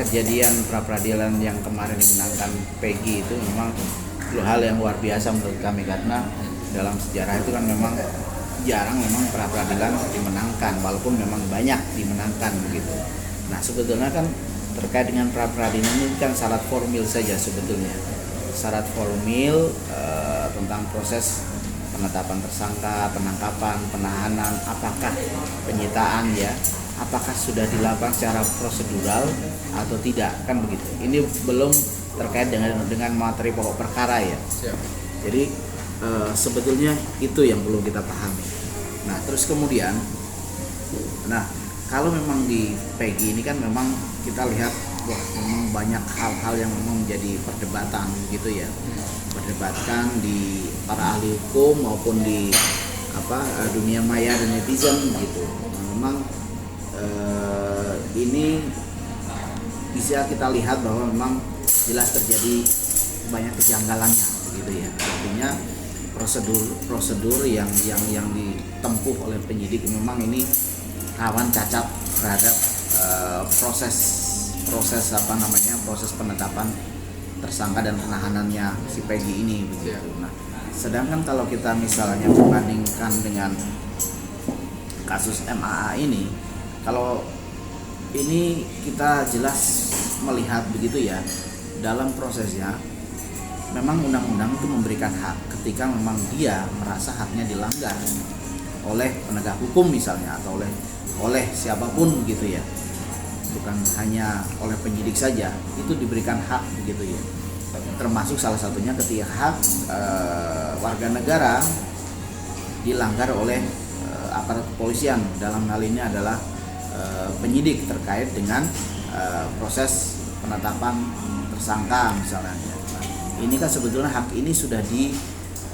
kejadian pra peradilan yang kemarin dimenangkan Peggy itu memang hal yang luar biasa menurut kami, karena dalam sejarah itu kan memang jarang memang pra peradilan dimenangkan, walaupun memang banyak dimenangkan begitu. Nah sebetulnya kan terkait dengan pra peradilan ini kan syarat formil saja sebetulnya, syarat formil tentang proses penetapan tersangka, penangkapan, penahanan, apakah penyitaan ya, apakah sudah dilakukan secara prosedural atau tidak, kan begitu. Ini belum terkait dengan materi pokok perkara ya. Jadi sebetulnya itu yang perlu kita pahami. Nah terus kemudian, kalau memang di Peggy ini kan memang kita lihat wah memang banyak hal-hal yang memang menjadi perdebatan gitu ya, perdebatkan di para ahli hukum maupun di dunia maya dan netizen gitu. Memang ini bisa kita lihat bahwa memang jelas terjadi banyak kejanggalannya begitu ya. Artinya prosedur yang ditempuh oleh penyidik memang ini rawan cacat terhadap proses penetapan tersangka dan penahanannya si Peggy ini begitu. Nah, sedangkan kalau kita misalnya membandingkan dengan kasus MAA ini, kalau ini kita jelas melihat begitu ya, dalam prosesnya memang undang-undang itu memberikan hak ketika memang dia merasa haknya dilanggar oleh penegak hukum misalnya, atau oleh siapapun gitu ya, bukan hanya oleh penyidik saja, itu diberikan hak begitu ya. Termasuk salah satunya ketika hak warga negara dilanggar oleh aparat kepolisian, dalam hal ini adalah penyidik terkait dengan proses penetapan tersangka misalnya. Nah, ini kan sebetulnya hak ini sudah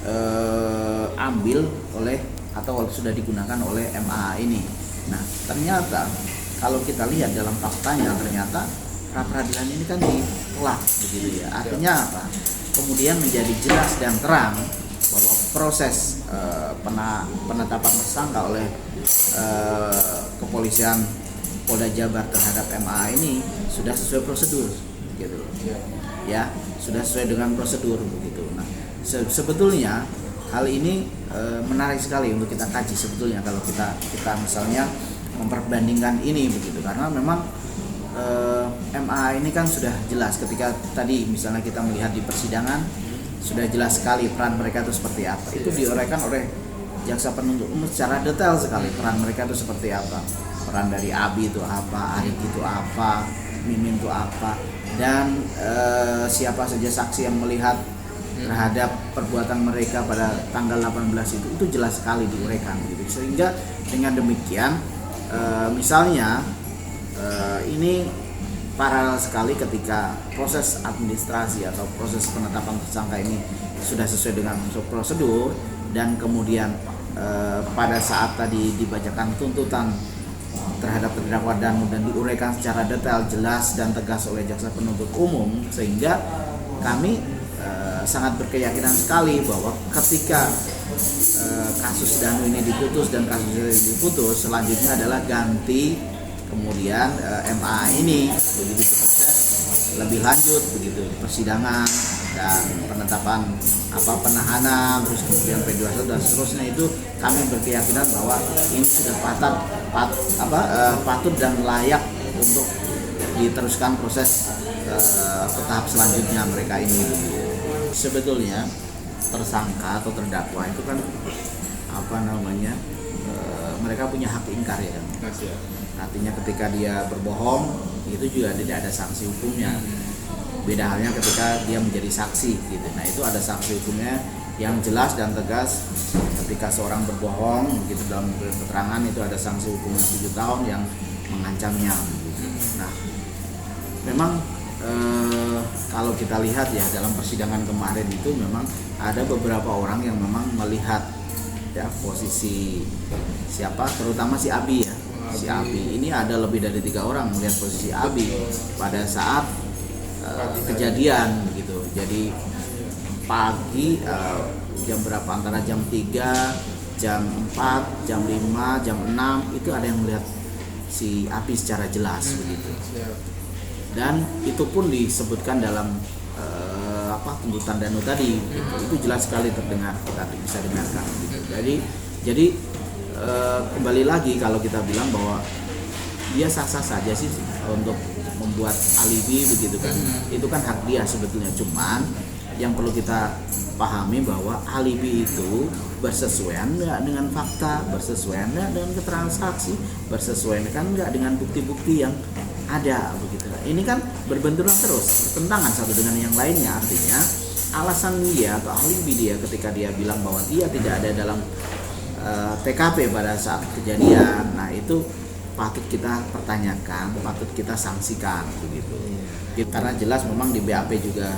diambil oleh atau sudah digunakan oleh MA ini. Nah ternyata kalau kita lihat dalam faktanya, ternyata pra peradilan ini kan ditolak begitu ya. Artinya apa? Kemudian menjadi jelas dan terang bahwa proses penetapan tersangka oleh kepolisian Polda Jabar terhadap MA ini sudah sesuai prosedur gitu loh. Ya, sudah sesuai dengan prosedur begitu. Nah, sebetulnya hal ini menarik sekali untuk kita kaji sebetulnya kalau kita misalnya memperbandingkan ini begitu, karena memang MA ini kan sudah jelas ketika tadi misalnya kita melihat di persidangan sudah jelas sekali peran mereka itu seperti apa. Itu diuraikan oleh jaksa penuntut umum secara detail sekali, peran mereka itu seperti apa, peran dari Abi itu apa, Arik itu apa, Mimin itu apa, dan siapa saja saksi yang melihat terhadap perbuatan mereka pada tanggal 18 itu jelas sekali diuraikan gitu. Sehingga dengan demikian misalnya ini paralel sekali ketika proses administrasi atau proses penetapan tersangka ini sudah sesuai dengan prosedur, dan kemudian pada saat tadi dibacakan tuntutan terhadap terdakwa dan diuraikan secara detail, jelas dan tegas oleh jaksa penuntut umum, sehingga kami sangat berkeyakinan sekali bahwa ketika kasus Danu ini diputus dan kasus ini diputus, selanjutnya adalah ganti kemudian MA ini begitu proses lebih lanjut begitu persidangan dan penetapan penahanan, terus kemudian P21 dan seterusnya. Itu kami berkeyakinan bahwa ini sudah patut dan layak untuk diteruskan proses ke tahap selanjutnya mereka ini. Sebetulnya tersangka atau terdakwa itu kan mereka punya hak ingkar ya kan. Artinya ketika dia berbohong itu juga tidak ada sanksi hukumnya. Beda halnya ketika dia menjadi saksi gitu. Nah itu ada sanksi hukumnya yang jelas dan tegas. Ketika seorang berbohong gitu dalam keterangan, itu ada sanksi hukumnya 7 tahun yang mengancamnya gitu. Nah memang kalau kita lihat ya dalam persidangan kemarin itu memang ada beberapa orang yang memang melihat ya posisi siapa, terutama si Abi ya. Si Abi ini ada lebih dari 3 orang melihat posisi Abi pada saat kejadian gitu. Jadi pagi jam berapa, antara jam 3, jam 4, jam 5, jam 6 itu ada yang melihat si Abi secara jelas begitu. dan itu pun disebutkan dalam tuntutan Danu tadi gitu. Itu jelas sekali terdengar, kita bisa dengarkan gitu. Jadi kembali lagi kalau kita bilang bahwa dia sah-sah saja sih untuk membuat alibi begitu kan, itu kan hak dia sebetulnya. Cuman yang perlu kita pahami bahwa alibi itu bersesuaian nggak dengan fakta, bersesuaian nggak dengan keterangan saksi, bersesuaian kan nggak dengan bukti-bukti yang ada begitu. Ini kan berbenturan terus, bertentangan satu dengan yang lainnya. Artinya alasan dia atau alibi dia ketika dia bilang bahwa dia tidak ada dalam TKP pada saat kejadian, nah itu patut kita pertanyakan, patut kita sanksikan begitu. Karena jelas memang di BAP juga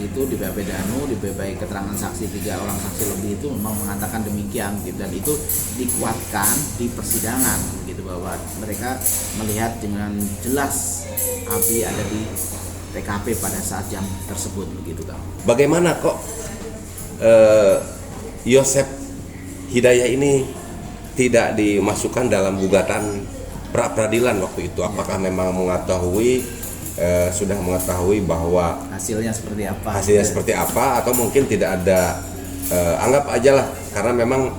itu, di BAP Danu, di BAP keterangan saksi 3 orang saksi lebih itu memang mengatakan demikian gitu, dan itu dikuatkan di persidangan gitu bahwa mereka melihat dengan jelas api ada di TKP pada saat jam tersebut begitu kan. Bagaimana kok Yosep Hidayah ini tidak dimasukkan dalam gugatan pra peradilan waktu itu? Apakah memang sudah mengetahui bahwa hasilnya seperti apa, atau mungkin tidak ada, anggap aja lah, karena memang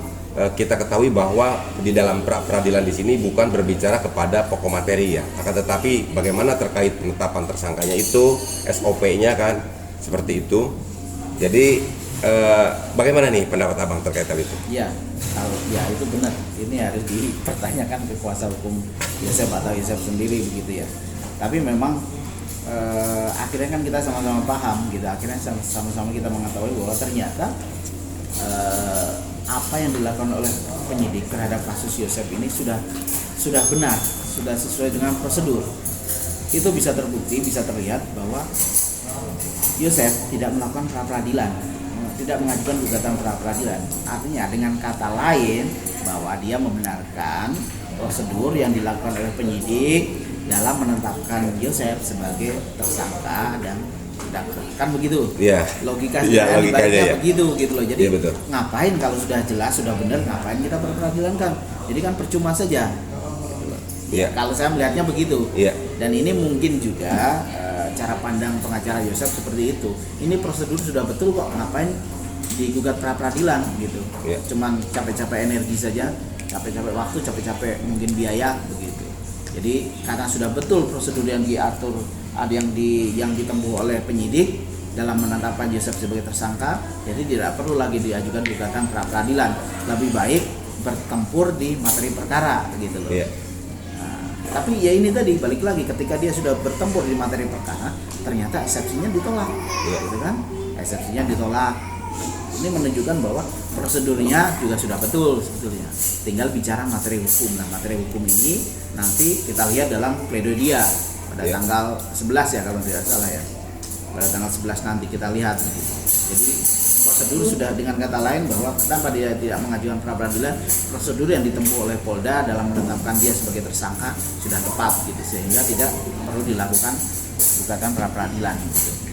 kita ketahui bahwa di dalam pra peradilan di sini bukan berbicara kepada pokok materi ya, akan tetapi bagaimana terkait penetapan tersangkanya itu, SOP-nya kan seperti itu. Jadi bagaimana nih pendapat abang terkait hal itu? Ya, kalau ya itu benar. Ini harus dipertanyakan ke kuasa hukum Yosep atau Yosep sendiri begitu ya. Tapi memang akhirnya kan kita sama-sama paham gitu. Akhirnya sama-sama kita mengetahui bahwa ternyata apa yang dilakukan oleh penyidik terhadap kasus Yosep ini sudah benar, sudah sesuai dengan prosedur. Itu bisa terbukti, bisa terlihat bahwa Yosep tidak melakukan pra peradilan, tidak mengajukan gugatan pra peradilan. Artinya dengan kata lain bahwa dia membenarkan prosedur yang dilakukan oleh penyidik dalam menetapkan Yosep sebagai tersangka dan terdakwa. Kan begitu? Iya. Logikanya begitu gitu loh. Jadi betul. Ngapain kalau sudah jelas, sudah benar, ngapain kita pra peradilan kan? Jadi kan percuma saja. Iya. Kalau saya melihatnya begitu. Iya. Dan ini mungkin juga cara pandang pengacara Yosep seperti itu. Ini prosedur sudah betul kok, ngapain digugat pra peradilan gitu. Iya. Cuman capek-capek energi saja, capek-capek waktu, capek-capek mungkin biaya begitu. Jadi karena sudah betul prosedur yang diatur, yang ditempuh oleh penyidik dalam menetapkan Yosep sebagai tersangka, jadi tidak perlu lagi diajukan gugatan pra peradilan. Lebih baik bertempur di materi perkara gitu loh. Yeah. Nah, tapi ya ini tadi balik lagi, ketika dia sudah bertempur di materi perkara, ternyata eksepsinya ditolak, gitu kan? Eksepsinya ditolak. Ini menunjukkan bahwa prosedurnya juga sudah betul sebetulnya. Tinggal bicara materi hukum. Nah, materi hukum ini nanti kita lihat dalam pledoi dia pada tanggal 11 ya kalau tidak salah ya. Pada tanggal 11 nanti kita lihat gitu. Jadi prosedur sudah, dengan kata lain bahwa kenapa dia tidak mengajukan pra peradilan, prosedur yang ditempuh oleh Polda dalam menetapkan dia sebagai tersangka sudah tepat gitu, sehingga tidak perlu dilakukan gugatan pra peradilan gitu.